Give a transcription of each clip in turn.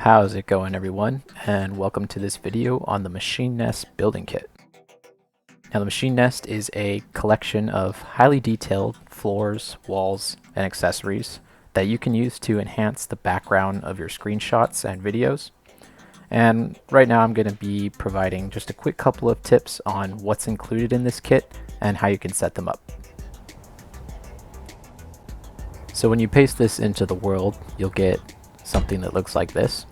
How's it going, everyone, and welcome to this video on the Machine Nest building kit. Now, the Machine Nest is a collection of highly detailed floors, walls, and accessories that you can use to enhance the background of your screenshots and videos. And right now I'm going to be providing just a quick couple of tips on what's included in this kit and how you can set them up. So when you paste this into the world, you'll get something that looks like this.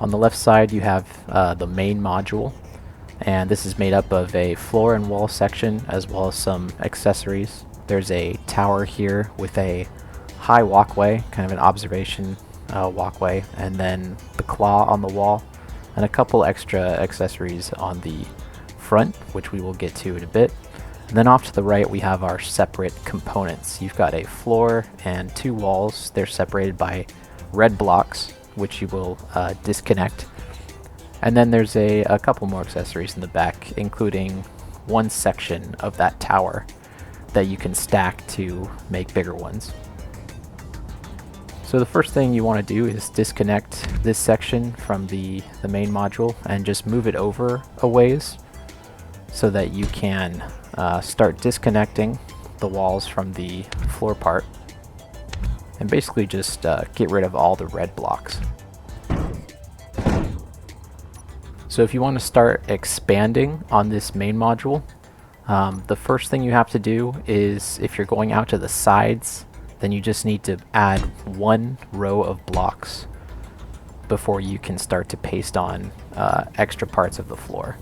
On the left side you have the main module, and this is made up of a floor and wall section as well as some accessories. There's a tower here with a high walkway, kind of an observation walkway, and then the claw on the wall, and a couple extra accessories on the front, which we will get to in a bit. And then off to the right we have our separate components. You've got a floor and two walls. They're separated by red blocks, which you will disconnect. And then there's a couple more accessories in the back, including one section of that tower that you can stack to make bigger ones. So the first thing you want to do is disconnect this section from the main module and just move it over a ways so that you can start disconnecting the walls from the floor part, and basically just get rid of all the red blocks. So if you want to start expanding on this main module, the first thing you have to do is, if you're going out to the sides, then you just need to add one row of blocks before you can start to paste on extra parts of the floor.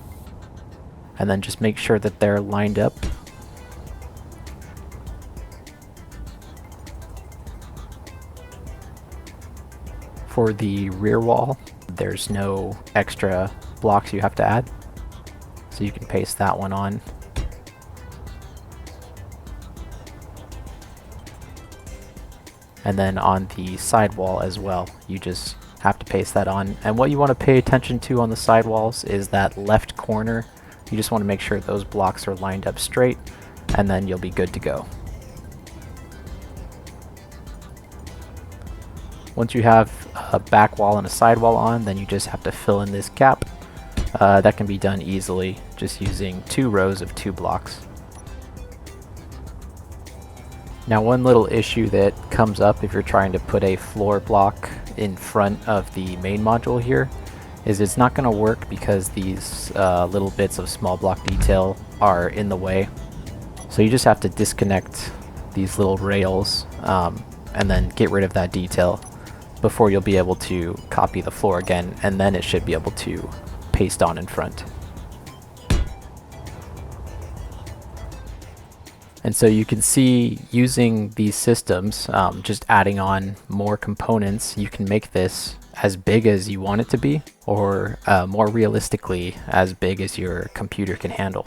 And then just make sure that they're lined up. For the rear wall, there's no extra blocks you have to add, so you can paste that one on. And then on the side wall as well, you just have to paste that on. And what you want to pay attention to on the side walls is that left corner. You just want to make sure those blocks are lined up straight, and then you'll be good to go. Once you have a back wall and a side wall on, then you just have to fill in this gap. That can be done easily just using two rows of two blocks. Now, one little issue that comes up if you're trying to put a floor block in front of the main module here is it's not going to work because these little bits of small block detail are in the way. So you just have to disconnect these little rails and then get rid of that detail before you'll be able to copy the floor again, and then it should be able to paste on in front. And so you can see, using these systems, just adding on more components, you can make this as big as you want it to be, or more realistically, as big as your computer can handle.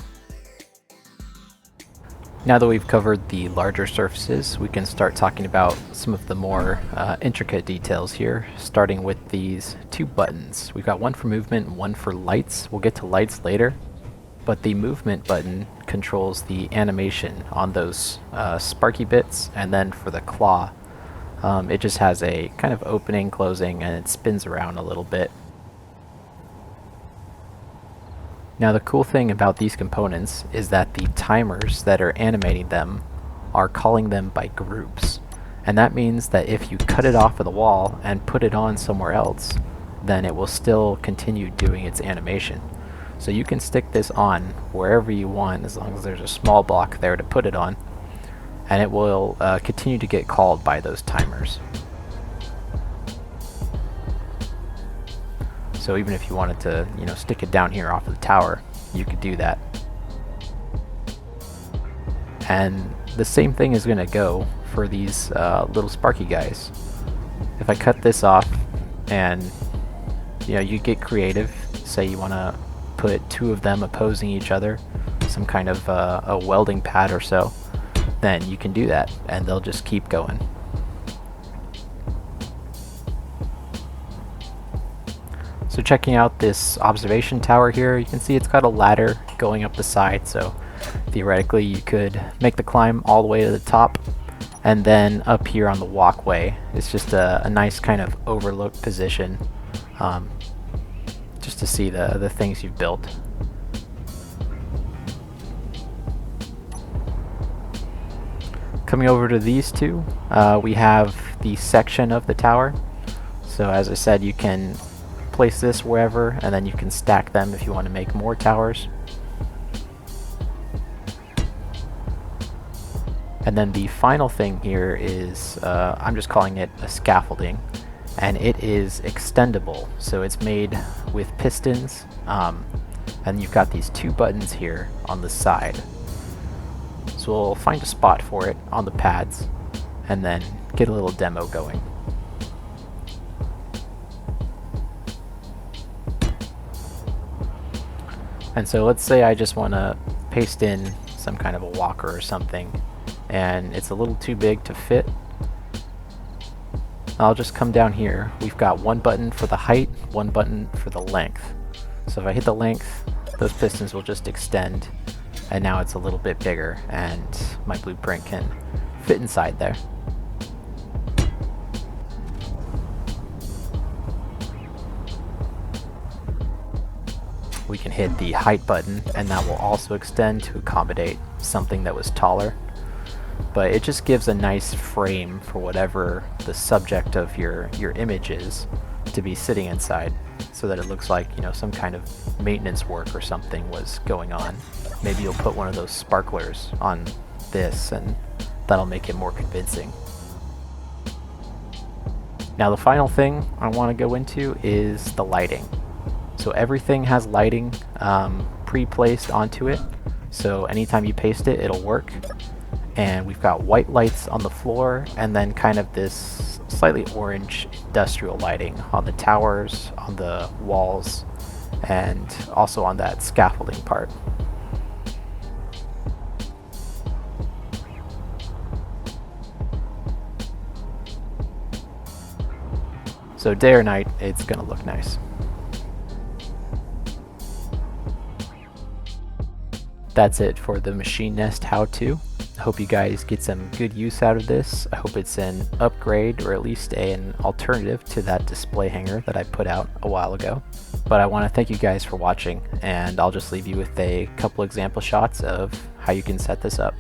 Now that we've covered the larger surfaces, we can start talking about some of the more intricate details here, starting with these two buttons. We've got one for movement and one for lights. We'll get to lights later, but the movement button controls the animation on those sparky bits, and then for the claw, it just has a kind of opening, closing, and it spins around a little bit. Now, the cool thing about these components is that the timers that are animating them are calling them by groups. And that means that if you cut it off of the wall and put it on somewhere else, then it will still continue doing its animation. So you can stick this on wherever you want, as long as there's a small block there to put it on, and it will continue to get called by those timers. So even if you wanted to, stick it down here off of the tower, you could do that. And the same thing is going to go for these little sparky guys. If I cut this off and you get creative, say you want to put two of them opposing each other, some kind of a welding pad or so, then you can do that and they'll just keep going. So checking out this observation tower here, you can see it's got a ladder going up the side, so theoretically you could make the climb all the way to the top And then up here on the walkway, it's just a nice kind of overlook position, just to see the things you've built. Coming over to these two, we have the section of the tower. So as I said, you can place this wherever, and then you can stack them if you want to make more towers. And then the final thing here is, I'm just calling it a scaffolding, and it is extendable. So it's made with pistons, and you've got these two buttons here on the side. So we'll find a spot for it on the pads, and then get a little demo going. And so let's say I just want to paste in some kind of a walker or something, and it's a little too big to fit. I'll just come down here. We've got one button for the height, one button for the length. So if I hit the length, those pistons will just extend, and now it's a little bit bigger, and my blueprint can fit inside there. We can hit the height button, and that will also extend to accommodate something that was taller. But it just gives a nice frame for whatever the subject of your image is to be sitting inside, so that it looks like, you know, some kind of maintenance work or something was going on. Maybe you'll put one of those sparklers on this, and that'll make it more convincing. Now the final thing I want to go into is the lighting. So everything has lighting pre-placed onto it, so anytime you paste it, it'll work. And we've got white lights on the floor, and then kind of this slightly orange industrial lighting on the towers, on the walls, and also on that scaffolding part. So day or night, it's gonna look nice. That's it for the machine nest how-to. I hope you guys get some good use out of this. I hope it's an upgrade, or at least an alternative to that display hanger that I put out a while ago. But I want to thank you guys for watching, and I'll just leave you with a couple example shots of how you can set this up.